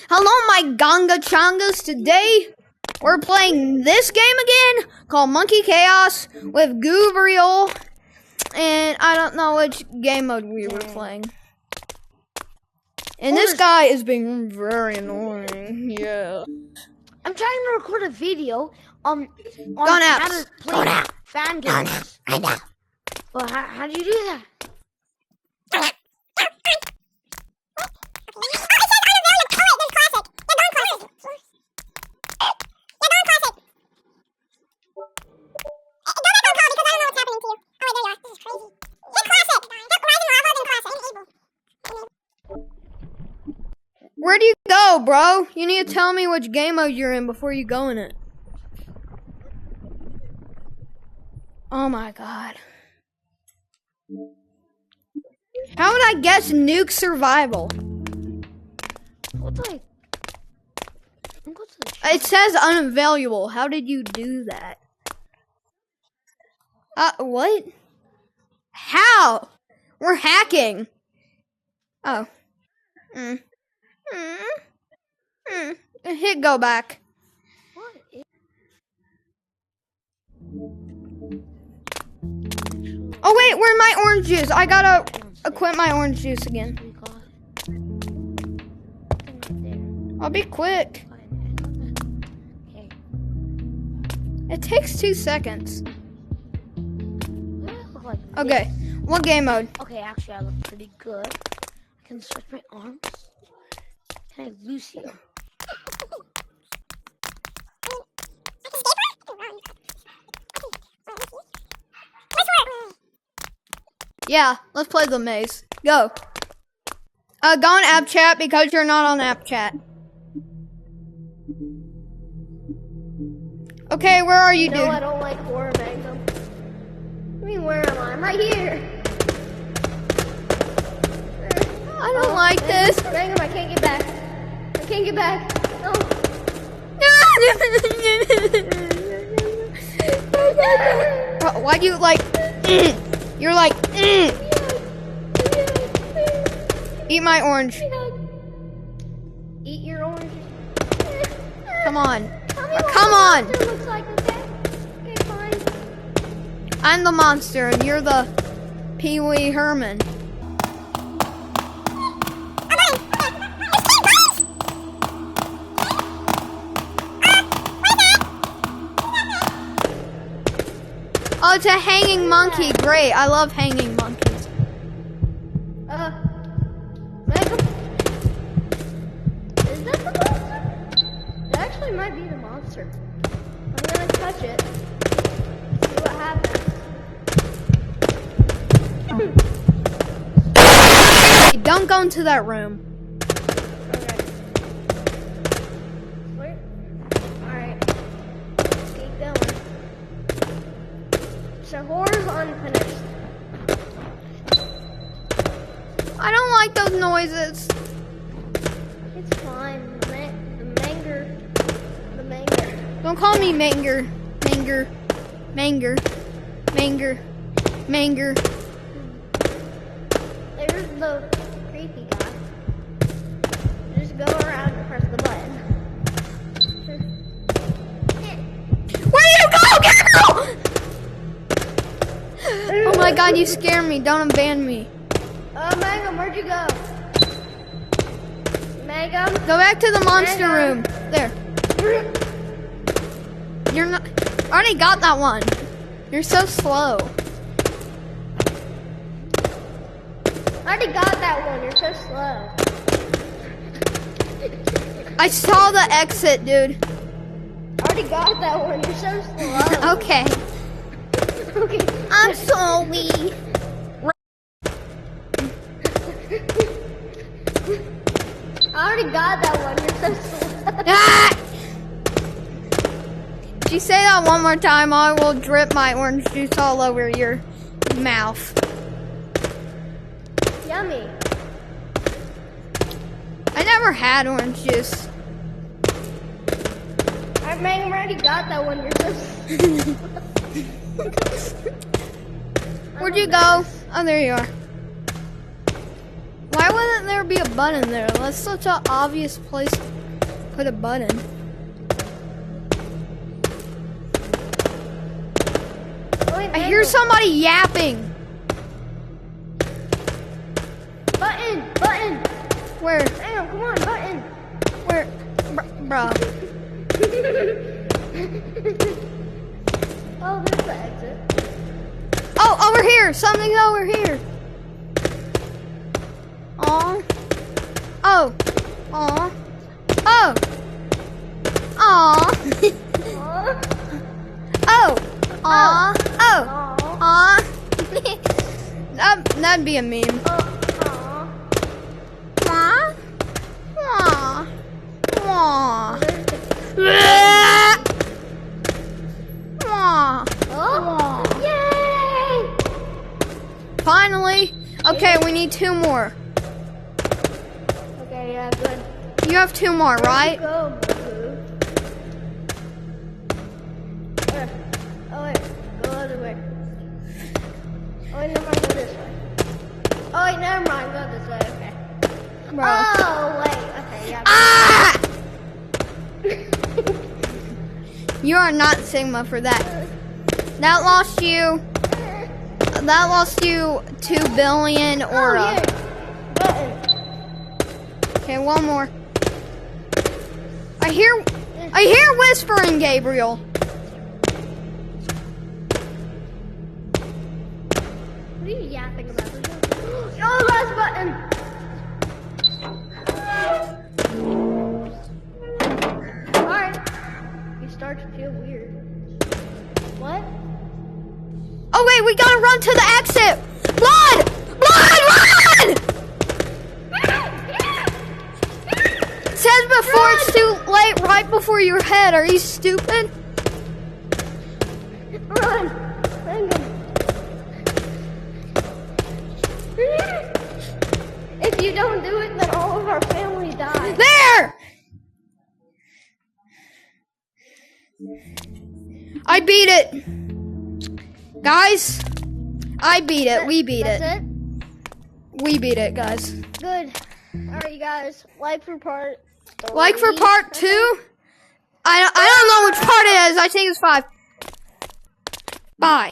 Hello, my Ganga Changas. Today, we're playing this game again called Monkey Chaos with Goobriel. And I don't know which game mode we were playing. And this guy is being very annoying. Yeah. I'm trying to record a video on How to play fan games. I know. Well, how do you do that? Where do you go, bro? You need to tell me which game mode you're in before you go in it. Oh my god. How would I guess Nuke Survival? What do go to the It says unavailable. How did you do that? What? How? We're hacking. Oh. Hit go back. What? Oh wait, where's my orange juice? I gotta equip my orange juice again. I'll be quick. Okay. It takes 2 seconds. What do I look like? Okay, what game mode? Okay, actually, I look pretty good. I can stretch my arms. Can I have Lucio? Yeah, let's play the maze. Go. Go on app chat because you're not on app chat. Okay, where are you, dude? No, I don't like horror Magnum. I mean, where am I? I'm right here. I don't like this. Magnum, I can't get back. I can't get back. No. Why do you like? You're like. Eat my orange. Eat your orange. Come on. Come on. Looks like okay. Okay, fine. I'm the monster and you're the Pee Wee Herman. Oh, it's a hanging monkey. Great. I love hanging monkeys. Magnum? Is that the monster? It actually might be the monster. I'm gonna touch it. See what happens. Don't go into that room. Okay. Wait. Alright. Let's keep going. So horror's unfinished. I don't like those noises. It's fine. The manger. Don't call me Manger. Manger. Manger. Manger. Manger. There's the creepy guy. Just go around and press the button. Where do you go, Gabriel? Oh my god, you scare me. Don't abandon me. Mangum, where'd you go? Mangum? Go back to the monster room. There. You're not. I already got that one. You're so slow. I already got that one. You're so slow. I saw the exit, dude. I already got that one. You're so slow. Okay. Okay. I'm sorry. I already got that one. You're so slow. Ah! If you say that one more time, I will drip my orange juice all over your mouth. Yummy. I never had orange juice. Mangum, I already got that one. You're so slow. Where'd you go? Oh, there you are. Why wouldn't there be a button there? That's such an obvious place to put a button. I hear somebody yapping. Button! Where? Damn, come on, button! Where? Bro. Oh, there's the exit. Oh, over here. Something's over here. Aw. Oh. Aw. Oh. Aw. Oh. Aw. Oh. Aw. That'd be a meme. Aw. Aw. Aw. Aw. Oh, yay! Finally. Okay, we need 2 more. Okay, yeah, good. You have 2 more, right? Go, Blue. Oh, wait. Go the other way. Oh, wait, never mind. Go this way. Oh, wait, never mind. Go this way. Okay. Bro. Oh, wait. Okay, yeah. Ah! You are not Sigma for that. That lost you 2 billion aura. Oh, yeah. Button. Okay, one more. I hear whispering, Gabriel. What are you yapping about? Oh, last button. Alright. You start to feel weird. What? Oh wait, we gotta run to the exit. Run! Run! It says before it's too late, right before your head. Are you stupid? Run! If you don't do it, then all of our family dies. There! I beat it. Guys, I beat it. We beat it. That's it? We beat it, guys. Good. Alright, you guys. Like for part 3. Like for part 2? I don't know which part it is. I think it's 5. Bye.